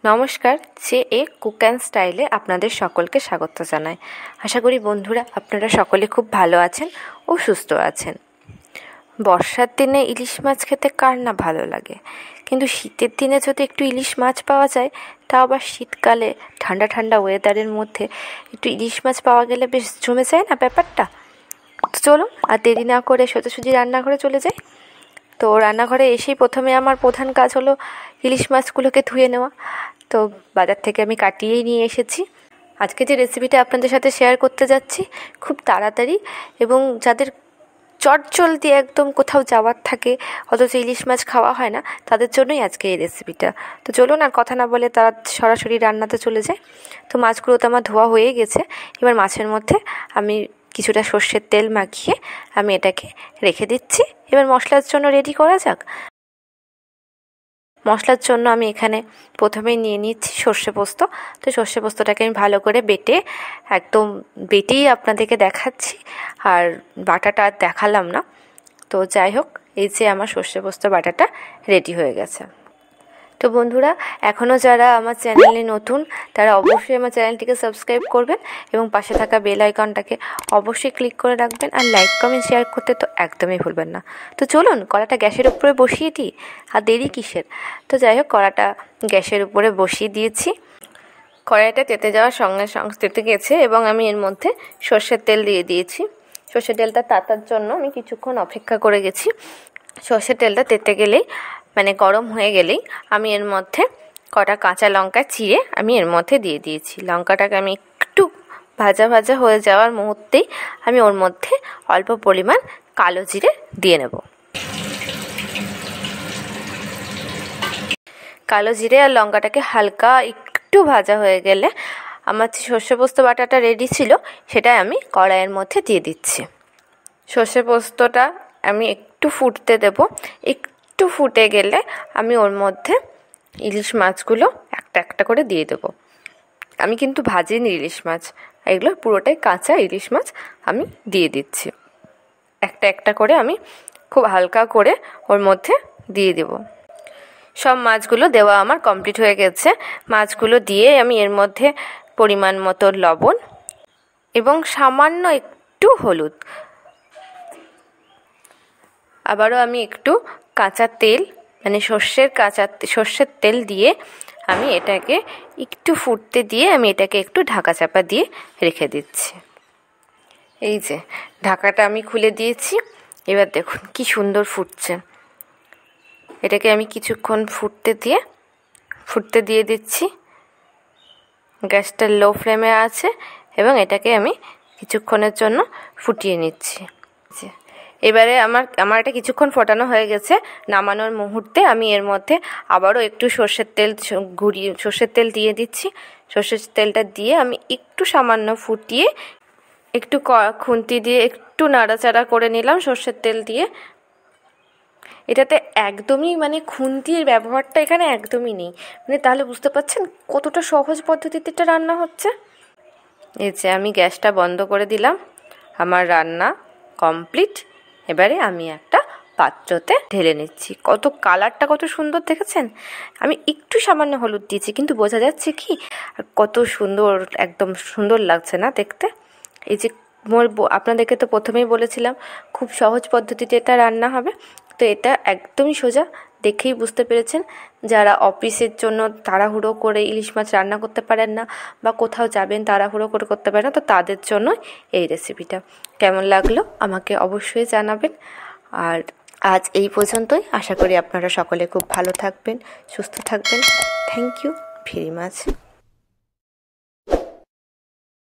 নমস্কার, যে এ cook and স্টাইলে আপনাদের সকলকে স্বাগত জানাই। আশা করি বন্ধুরা আপনারা সকলে খুব ভালো আছেন ও সুস্থ আছেন। বর্ষার দিনে ইলিশ মাছ খেতে কার না ভালো লাগে, কিন্তু শীতের দিনে যদি একটু ইলিশ মাছ পাওয়া যায়, তাও আবার শীতকালে ঠান্ডা ঠান্ডা ওয়েদারের মধ্যে একটু ইলিশ মাছ পাওয়া গেলে বেশ জমে যায় না ব্যাপারটা। তো চলুন আর দেরি না করে সোজাসুজি রান্নাঘরে চলে যাই। তো রান্নাঘরে এসেই প্রথমে আমার প্রধান কাজ হলো ইলিশ মাছগুলোকে ধুয়ে নেওয়া। তো বাজার থেকে আমি কাটিয়েই নিয়ে এসেছি। আজকে যে রেসিপিটা আপনাদের সাথে শেয়ার করতে যাচ্ছি খুব তাড়াতাড়ি, এবং যাদের চটজলদি একদম কোথাও যাওয়ার থাকে অথচ ইলিশ মাছ খাওয়া হয় না, তাদের জন্যই আজকে এই রেসিপিটা। তো চলুন আর কথা না বলে তারা সরাসরি রান্নাতে চলে যায়। তো মাছগুলো তো আমার ধোয়া হয়ে গেছে। এবার মাছের মধ্যে আমি কিছুটা সর্ষের তেল মাখিয়ে আমি এটাকে রেখে দিচ্ছি। এবার মশলার জন্য রেডি করা যাক। মশলার জন্য আমি এখানে প্রথমেই নিয়ে নিচ্ছি সর্ষে পোস্ত। তো সর্ষে পোস্তটাকে আমি ভালো করে বেটে একদম বেটেই আপনাদেরকে দেখাচ্ছি, আর বাটাটা আর দেখালাম না। তো যাই হোক, এই যে আমার সর্ষে পোস্ত বাটাটা রেডি হয়ে গেছে। তো বন্ধুরা, এখনও যারা আমার চ্যানেলে নতুন তারা অবশ্যই আমার চ্যানেলটিকে সাবস্ক্রাইব করবেন এবং পাশে থাকা বেল আইকনটাকে অবশ্যই ক্লিক করে রাখবেন, আর লাইক কমেন্ট শেয়ার করতে তো একদমই ভুলবেন না। তো চলুন কড়াটা গ্যাসের উপরে বসিয়ে দিই, আর দেরি কিসের। তো যাই হোক, কড়াটা গ্যাসের উপরে বসিয়ে দিয়েছি। কড়াইটা তেতে যাওয়ার সঙ্গে সঙ্গে তেতে গেছে এবং আমি এর মধ্যে সর্ষের তেল দিয়ে দিয়েছি। সর্ষের তেলটা তাতার জন্য আমি কিছুক্ষণ অপেক্ষা করে গেছি। সর্ষের তেলটা তেতে গেলেই মানে গরম হয়ে গেলেই আমি এর মধ্যে কটা কাঁচা লঙ্কা চিড়ে আমি এর মধ্যে দিয়ে দিয়েছি। লঙ্কাটাকে আমি একটু ভাজা ভাজা হয়ে যাওয়ার মুহূর্তেই আমি ওর মধ্যে অল্প পরিমাণ কালো জিরে দিয়ে নেব। কালো জিরে আর লঙ্কাটাকে হালকা একটু ভাজা হয়ে গেলে আমার যে সর্ষে পোস্ত বাটাটা রেডি ছিল সেটা আমি কড়াইয়ের মধ্যে দিয়ে দিচ্ছি। সর্ষে পোস্তটা আমি একটু ফুটতে দেব। একটু ফুটে গেলে আমি ওর মধ্যে ইলিশ মাছগুলো একটা একটা করে দিয়ে দেবো। আমি কিন্তু ভাজিনি ইলিশ মাছ, এগুলো পুরোটাই কাঁচা ইলিশ মাছ আমি দিয়ে দিচ্ছি। একটা একটা করে আমি খুব হালকা করে ওর মধ্যে দিয়ে দেব। সব মাছগুলো দেওয়া আমার কমপ্লিট হয়ে গেছে। মাছগুলো দিয়ে আমি এর মধ্যে পরিমাণ মতো লবণ এবং সামান্য একটু হলুদ, আবারও আমি একটু কাঁচা তেল মানে সর্ষের তেল দিয়ে আমি এটাকে একটু ফুটতে দিয়ে আমি এটাকে একটু ঢাকা চাপা দিয়ে রেখে দিচ্ছি। এই যে ঢাকাটা আমি খুলে দিয়েছি। এবার দেখুন কি সুন্দর ফুটছে। এটাকে আমি কিছুক্ষণ ফুটতে দিয়ে দিচ্ছি। গ্যাসটা লো ফ্লেমে আছে এবং এটাকে আমি কিছুক্ষণের জন্য ফুটিয়ে নিচ্ছি। এবারে আমার এটা কিছুক্ষণ ফোটানো হয়ে গেছে। নামানোর মুহূর্তে আমি এর মধ্যে আবারও একটু সর্ষের তেল দিয়ে দিচ্ছি। সর্ষের তেলটা দিয়ে আমি একটু সামান্য ফুটিয়ে একটু খুন্তি দিয়ে একটু নাড়াচাড়া করে নিলাম সর্ষের তেল দিয়ে। এটাতে একদমই মানে খুন্তির ব্যবহারটা এখানে একদমই নেই, মানে তাহলে বুঝতে পারছেন কতটা সহজ পদ্ধতিতে এটা রান্না হচ্ছে। এই যে আমি গ্যাসটা বন্ধ করে দিলাম, আমার রান্না কমপ্লিট। এবারে আমি একটা পাত্রতে ঢেলে নিচ্ছি। কালারটা কত সুন্দর দেখেছেন। আমি একটু সামান্য হলুদ দিয়েছি, কিন্তু বোঝা যাচ্ছে কি কত সুন্দর, একদম সুন্দর লাগছে না দেখতে। এই যে আপনাদেরকে তো প্রথমেই বলেছিলাম খুব সহজ পদ্ধতিতে এটা রান্না হবে। তো এটা একদমই সোজা, দেখেই বুঝতে পেরেছেন। যারা অফিসের জন্য তাড়াহুড়ো করে ইলিশ মাছ রান্না করতে পারেন না বা কোথাও যাবেন তাড়াহুড়ো করে করতে পারেন না, তো তাদের জন্য এই রেসিপিটা। কেমন লাগলো আমাকে অবশ্যই জানাবেন। আর আজ এই পর্যন্তই। আশা করি আপনারা সকলে খুব ভালো থাকবেন, সুস্থ থাকবেন। Thank you very much.